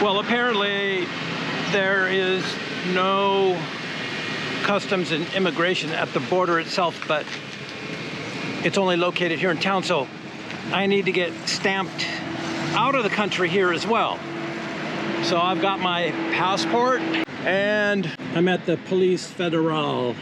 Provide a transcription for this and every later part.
Well, apparently there is no customs and immigration at the border itself, but it's only located here in town, so I need to get stamped out of the country here as well. So I've got my passport and I'm at the Police Federal.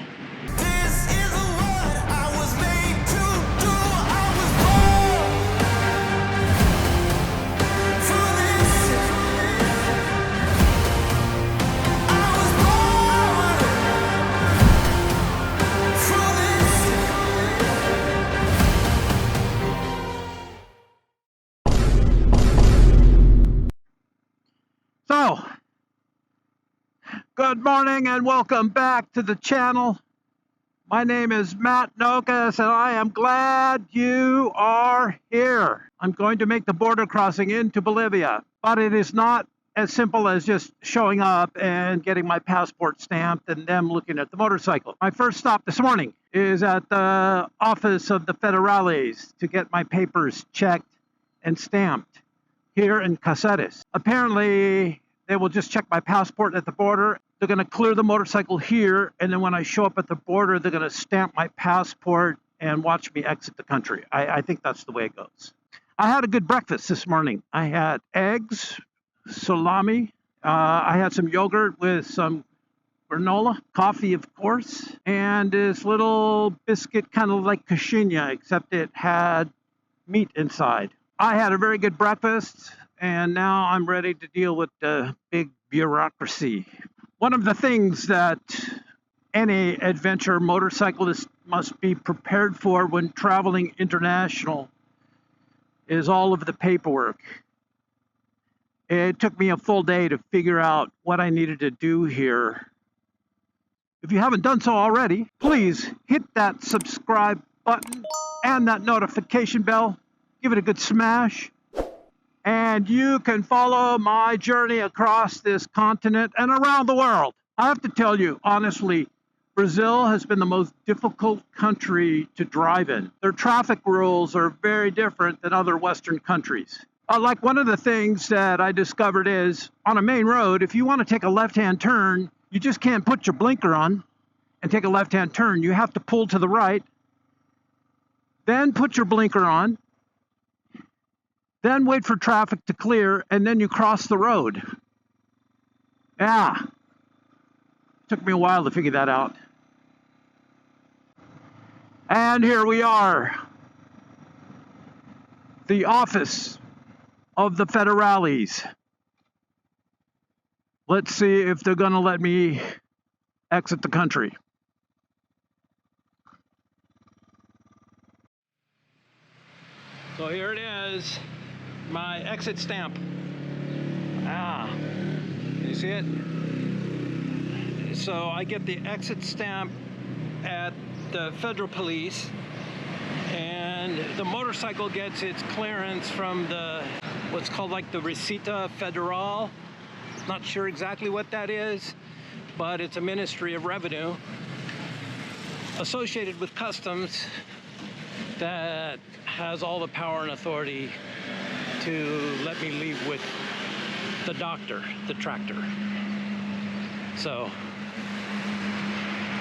So, good morning and welcome back to the channel. My name is Matt Nokas and I am glad you are here. I'm going to make the border crossing into Bolivia, but it is not as simple as just showing up and getting my passport stamped and them looking at the motorcycle. My first stop this morning is at the office of the Federales to get my papers checked and stamped here in Caceres. Apparently, they will just check my passport at the border. They're going to clear the motorcycle here, and then when I show up at the border, they're going to stamp my passport and watch me exit the country. I think that's the way it goes. I had a good breakfast this morning. I had eggs, salami, I had some yogurt with some granola, coffee, of course, and this little biscuit, kind of like coxinha, except it had meat inside. I had a very good breakfast, and now I'm ready to deal with the big bureaucracy. One of the things that any adventure motorcyclist must be prepared for when traveling international is all of the paperwork. It took me a full day to figure out what I needed to do here. If you haven't done so already, please hit that subscribe button and that notification bell. Give it a good smash, and you can follow my journey across this continent and around the world. I have to tell you, honestly, Brazil has been the most difficult country to drive in. Their traffic rules are very different than other Western countries. Like one of the things that I discovered is, on a main road, if you want to take a left-hand turn, you just can't put your blinker on and take a left-hand turn. You have to pull to the right, then put your blinker on, then wait for traffic to clear, and then you cross the road. Yeah. Took me a while to figure that out. And here we are. The office of the Federales. Let's see if they're going to let me exit the country. So here it is. My exit stamp. Can you see it? So I get the exit stamp at the federal police, and the motorcycle gets its clearance from the what's called like the Recita Federal. Not sure exactly what that is, but it's a Ministry of Revenue associated with customs that has all the power and authority to let me leave with the doctor, the tractor. So,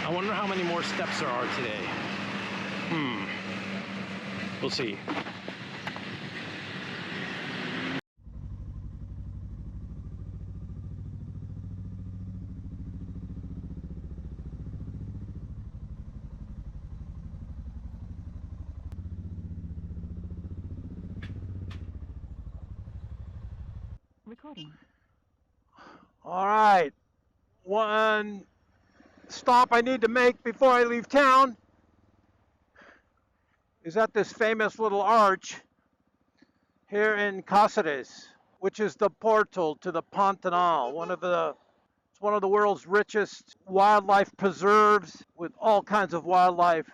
I wonder how many more steps there are today. We'll see. Recording. All right, one stop I need to make before I leave town is at this famous little arch here in Cáceres, which is the portal to the Pantanal, it's one of the world's richest wildlife preserves with all kinds of wildlife.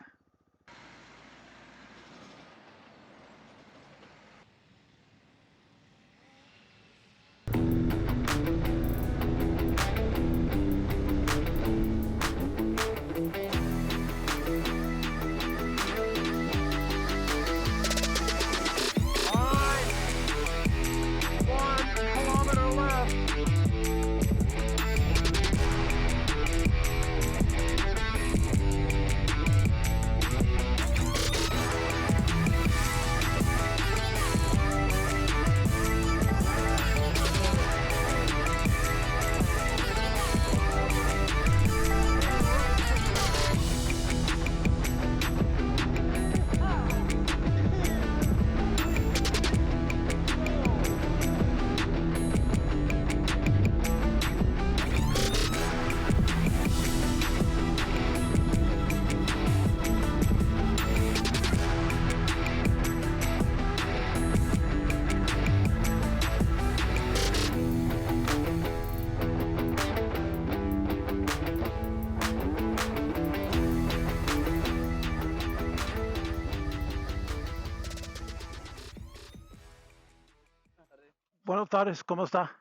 Buenas tardes, ¿cómo está?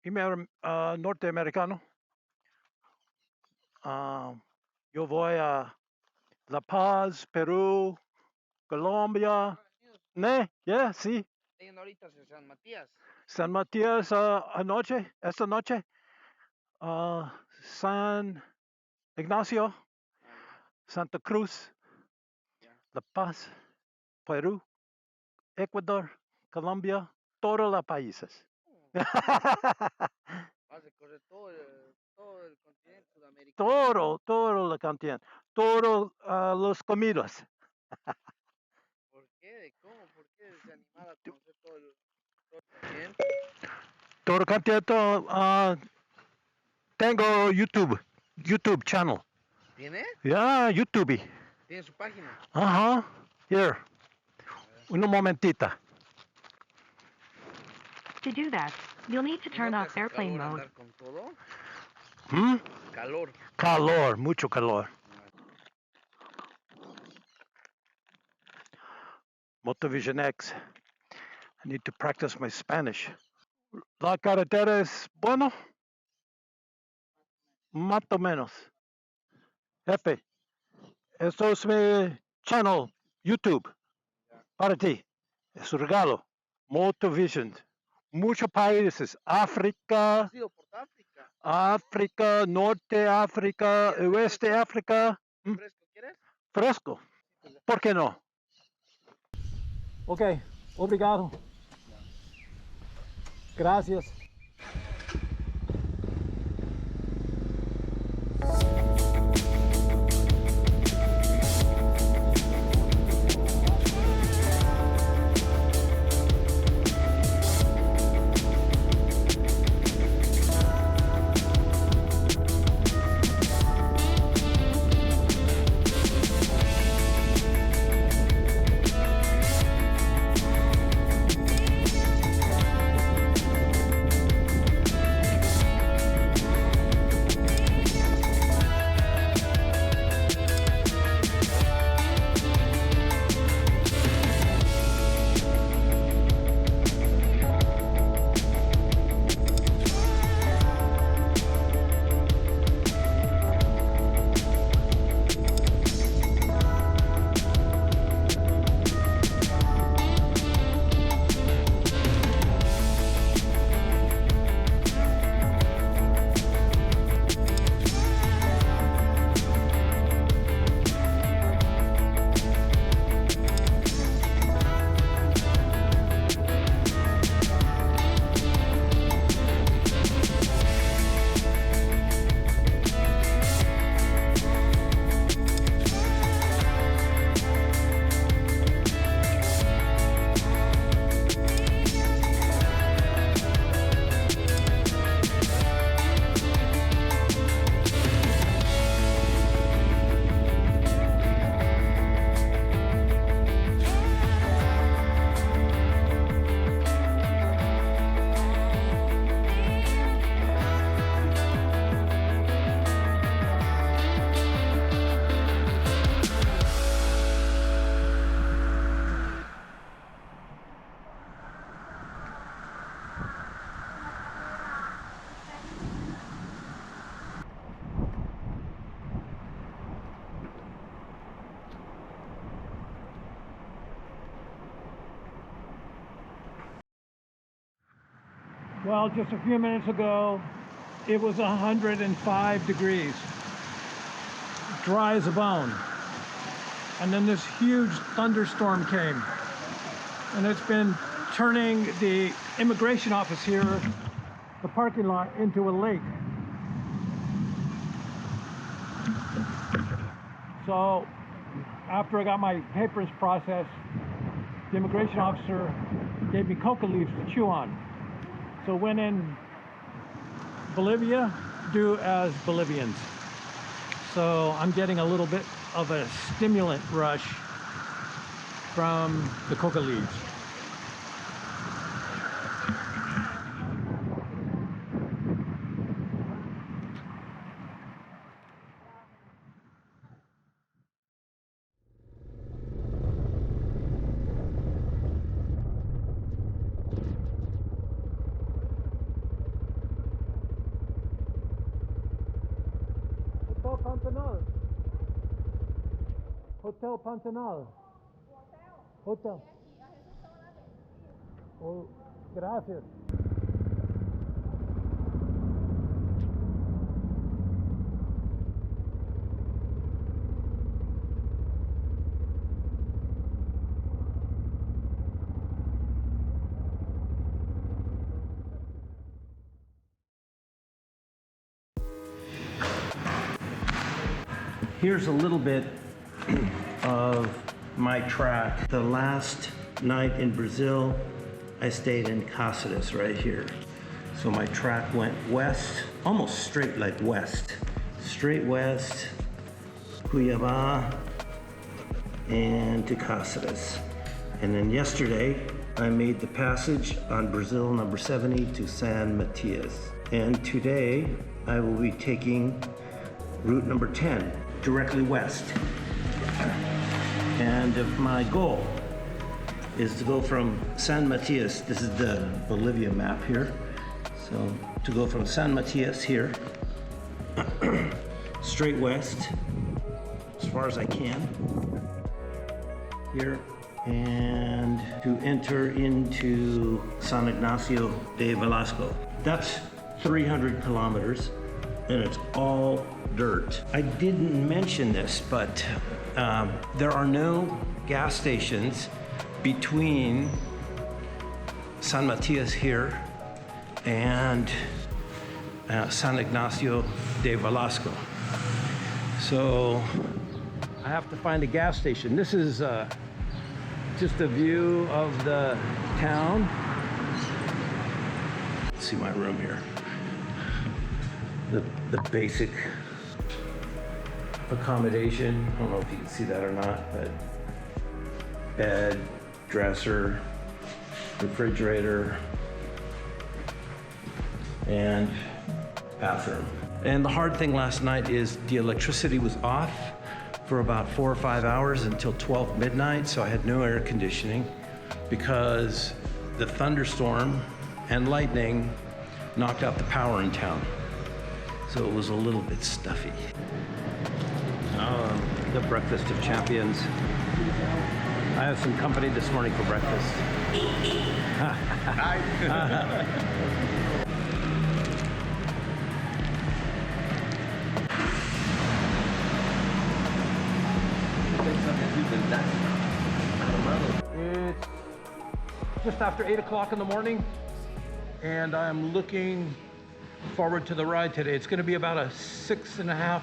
Norteamericano. Yo voy a La Paz, Perú, Colombia. ¿Ne? Yeah, sí. Yendo ahorita hacia San Matías. San Matias esta noche. San Ignacio, Santa Cruz, La Paz, Perú, Ecuador, Colombia, todos los países. Vas a correr todo el continente sudamericano. todo lo continente, todos los comidas. ¿Por qué? ¿Cómo? ¿Por qué desanimada a conocer todo el continente? Todo el continente. Tengo YouTube channel. ¿Tiene? Yeah, YouTube. ¿Tiene su página? Ajá. Here. Un momentita. To do that, you'll need to ¿Y turn no te off hace airplane calor mode. andar con todo? ¿Mm? Calor. Calor, mucho calor. MotoVisionX. I need to practice my Spanish. La carretera es bueno, más o menos. Jefe, esto es mi channel, YouTube, para ti. Es un regalo. MotoVision. Muchos países. África, ¿Has ido por África? África, Norte África, ¿Quieres Oeste refresco? África. ¿Refresco quieres? Fresco. ¿Por qué no? Ok, obrigado. Gracias. Well, just a few minutes ago, it was 105 degrees, dry as a bone. And then this huge thunderstorm came. And it's been turning the immigration office here, the parking lot, into a lake. So after I got my papers processed, the immigration officer gave me coca leaves to chew on. So when in Bolivia, do as Bolivians. So I'm getting a little bit of a stimulant rush from the coca leaves. Hotel Pantanal. Hotel. Oh, gracias. Here's a little bit of my track. The last night in Brazil, I stayed in Cáceres right here. So my track went west, almost straight like west. Straight west, Cuiabá, and to Cáceres. And then yesterday, I made the passage on Brazil number 70 to San Matias. And today, I will be taking route number 10, directly west. And my goal is to go from San Matias, this is the Bolivia map here, so to go from San Matias here, straight west, as far as I can, here, and to enter into San Ignacio de Valasco. That's 300 kilometers, and it's all dirt. I didn't mention this, but there are no gas stations between San Matias here and San Ignacio de Valasco. So I have to find a gas station. This is just a view of the town. Let's see my room here. The basic accommodation. I don't know if you can see that or not, but bed, dresser, refrigerator, and bathroom. And the hard thing last night is the electricity was off for about 4 or 5 hours until 12 midnight, so I had no air conditioning because the thunderstorm and lightning knocked out the power in town. So it was a little bit stuffy. The breakfast of champions. I have some company this morning for breakfast. It's just after 8 o'clock in the morning, and I'm looking forward to the ride today. It's going to be about a 6.5,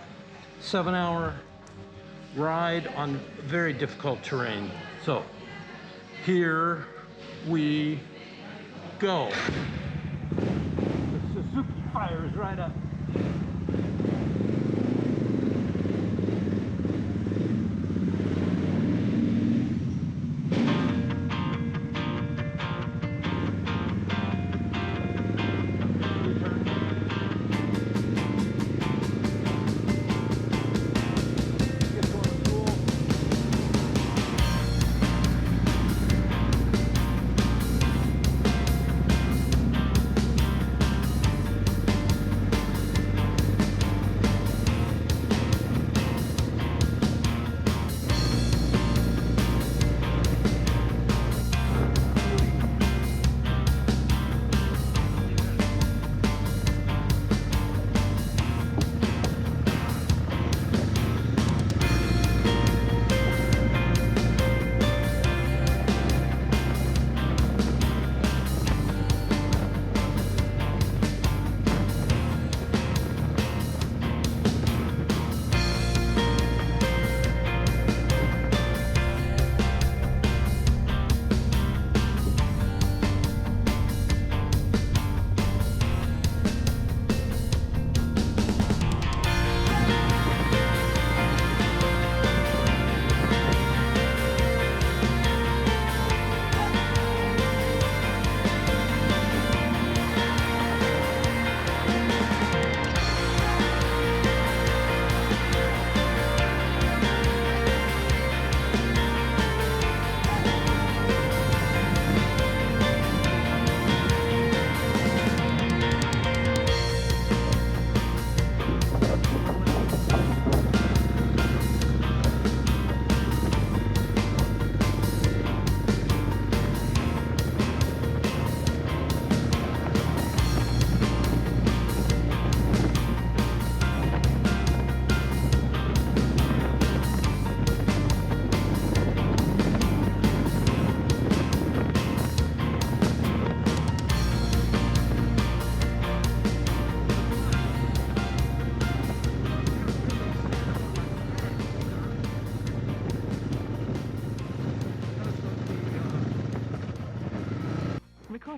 7 hour ride on very difficult terrain. So here we go. The Suzuki fires right up.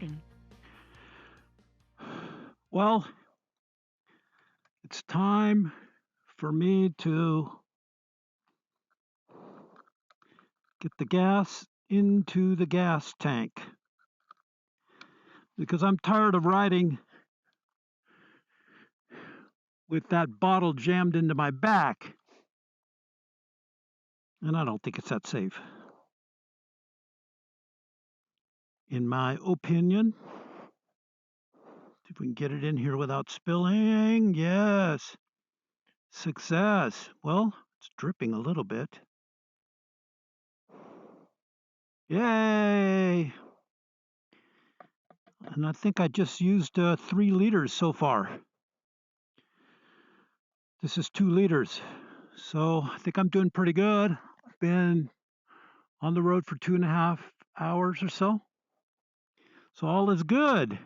riding? Well, it's time for me to get the gas into the gas tank, because I'm tired of riding with that bottle jammed into my back, and I don't think it's that safe. In my opinion, if we can get it in here without spilling, yes, success. Well, it's dripping a little bit. Yay! And I think I just used 3 liters so far. This is 2 liters. So I think I'm doing pretty good. I've been on the road for 2.5 hours or so. So all is good.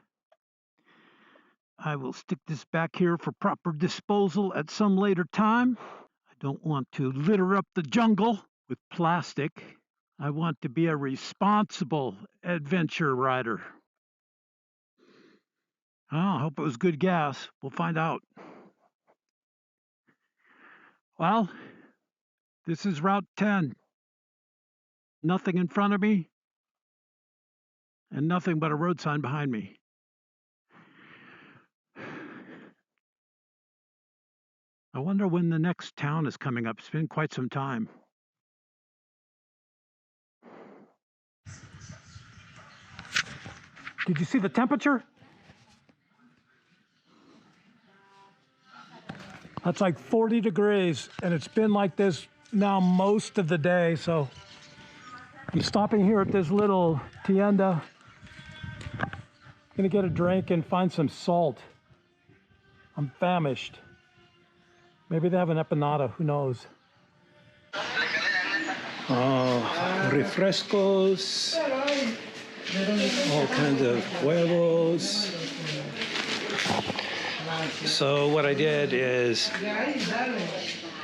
I will stick this back here for proper disposal at some later time. I don't want to litter up the jungle with plastic. I want to be a responsible adventure rider. Oh, I hope it was good gas. We'll find out. Well, this is Route 10. Nothing in front of me, and nothing but a road sign behind me. I wonder when the next town is coming up. It's been quite some time. Did you see the temperature? That's like 40 degrees, and it's been like this now most of the day. So I'm stopping here at this little tienda. Gonna get a drink and find some salt. I'm famished. Maybe they have an empanada, who knows? Refrescos, all kinds of huevos. So what I did is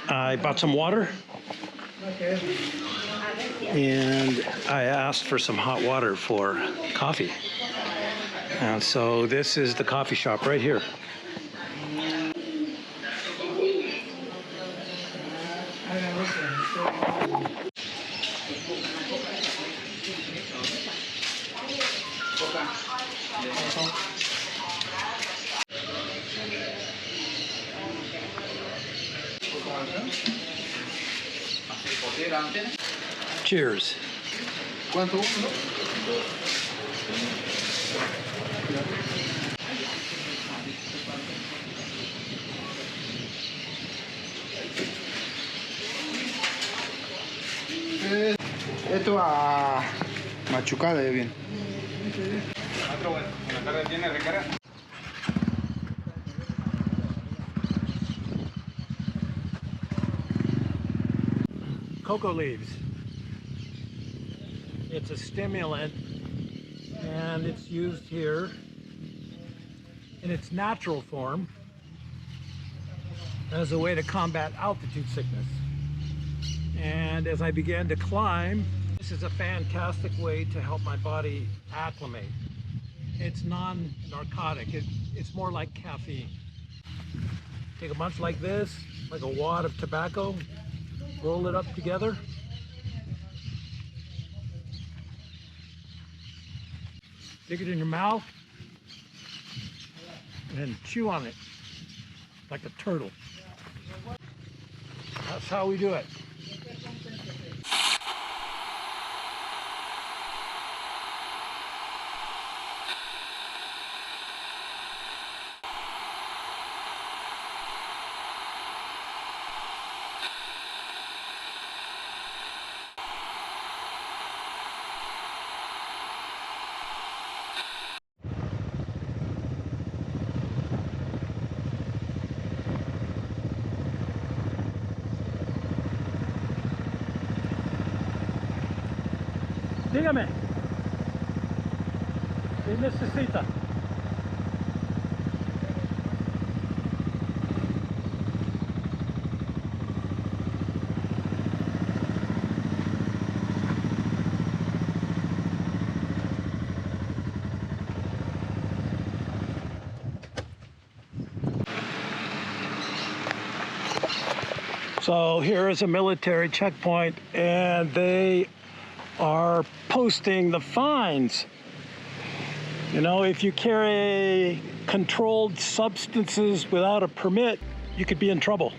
I bought some water and I asked for some hot water for coffee. And so this is the coffee shop right here. Cheers. Esto a machucada bien. Cocoa leaves. It's a stimulant, and it's used here in its natural form as a way to combat altitude sickness. And as I began to climb, this is a fantastic way to help my body acclimate. It's non-narcotic. It's more like caffeine. Take a bunch like this, like a wad of tobacco, roll it up together. Stick it in your mouth and chew on it like a turtle. That's how we do it. Dígame, ¿qué necesita? So here is a military checkpoint, and they are posting the fines. You know, if you carry controlled substances without a permit, you could be in trouble.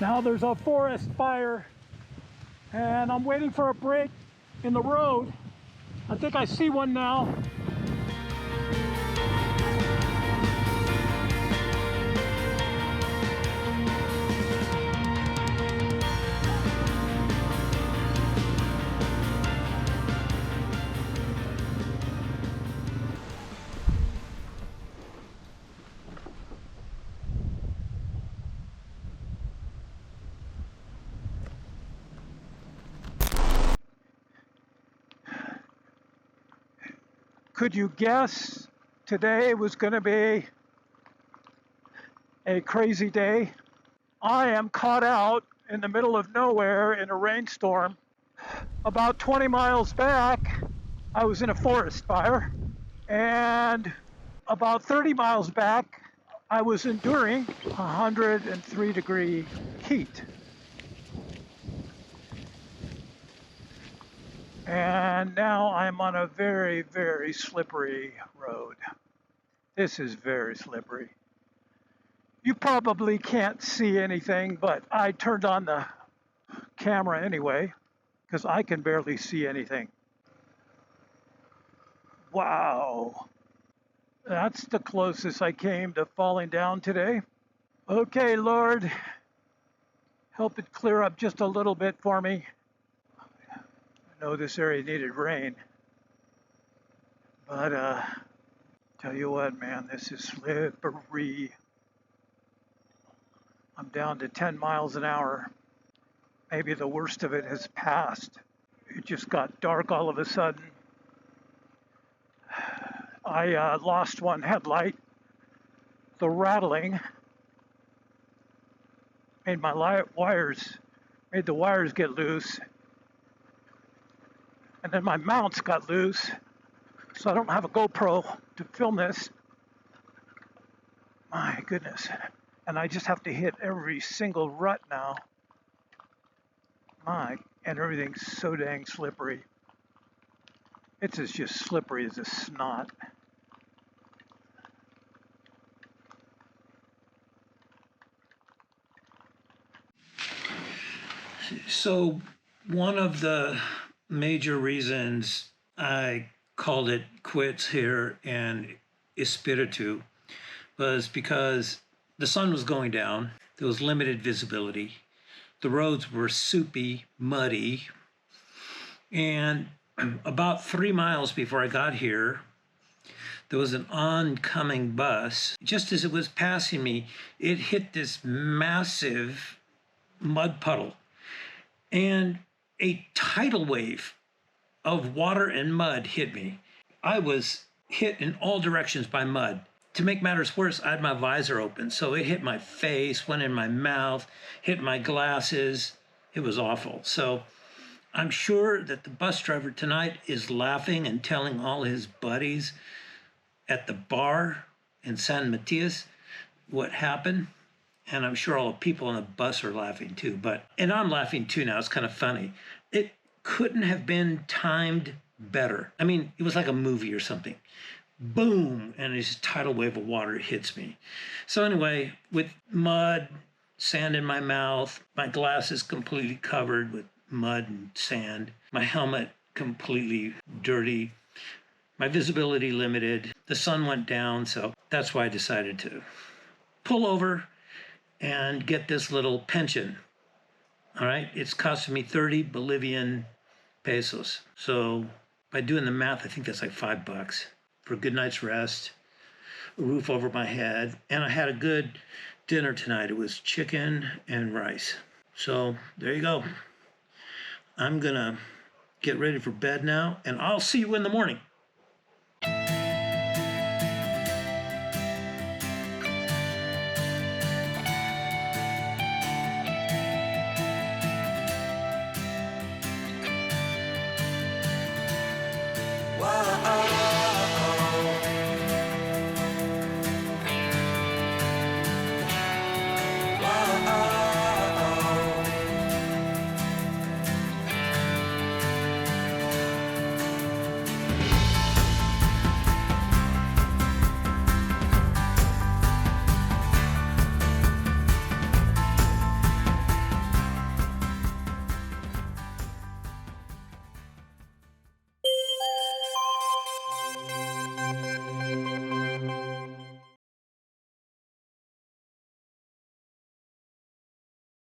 Now there's a forest fire, and I'm waiting for a break in the road. I think I see one now. Could you guess today was going to be a crazy day? I am caught out in the middle of nowhere in a rainstorm. About 20 miles back, I was in a forest fire, and about 30 miles back, I was enduring 103-degree heat. And now I'm on a very, very slippery road. This is very slippery. You probably can't see anything, but I turned on the camera anyway, because I can barely see anything. Wow. That's the closest I came to falling down today. Okay, Lord, help it clear up just a little bit for me. I know this area needed rain, but tell you what, man, this is slippery. I'm down to 10 miles an hour. Maybe the worst of it has passed. It just got dark all of a sudden. I lost one headlight. The rattling made my made the wires get loose. And then my mounts got loose, so I don't have a GoPro to film this. My goodness. And I just have to hit every single rut now. And everything's so dang slippery. It's as just slippery as a snot. So one of the major reasons I called it quits here in Espiritu was because the sun was going down, there was limited visibility, the roads were soupy, muddy, and about 3 miles before I got here, there was an oncoming bus. Just as it was passing me, it hit this massive mud puddle, and a tidal wave of water and mud hit me. I was hit in all directions by mud. To make matters worse, I had my visor open, so it hit my face, went in my mouth, hit my glasses. It was awful. So I'm sure that the bus driver tonight is laughing and telling all his buddies at the bar in San Matias what happened. And I'm sure all the people on the bus are laughing too. And I'm laughing too now. It's kind of funny. It couldn't have been timed better. I mean, it was like a movie or something. Boom, and this tidal wave of water hits me. So anyway, with mud, sand in my mouth, my glasses completely covered with mud and sand, my helmet completely dirty, my visibility limited, the sun went down, so that's why I decided to pull over and get this little pension. All right, it's costing me 30 Bolivian pesos. So by doing the math, I think that's like $5 for a good night's rest, a roof over my head, and I had a good dinner tonight. It was chicken and rice. So there you go. I'm gonna get ready for bed now, and I'll see you in the morning.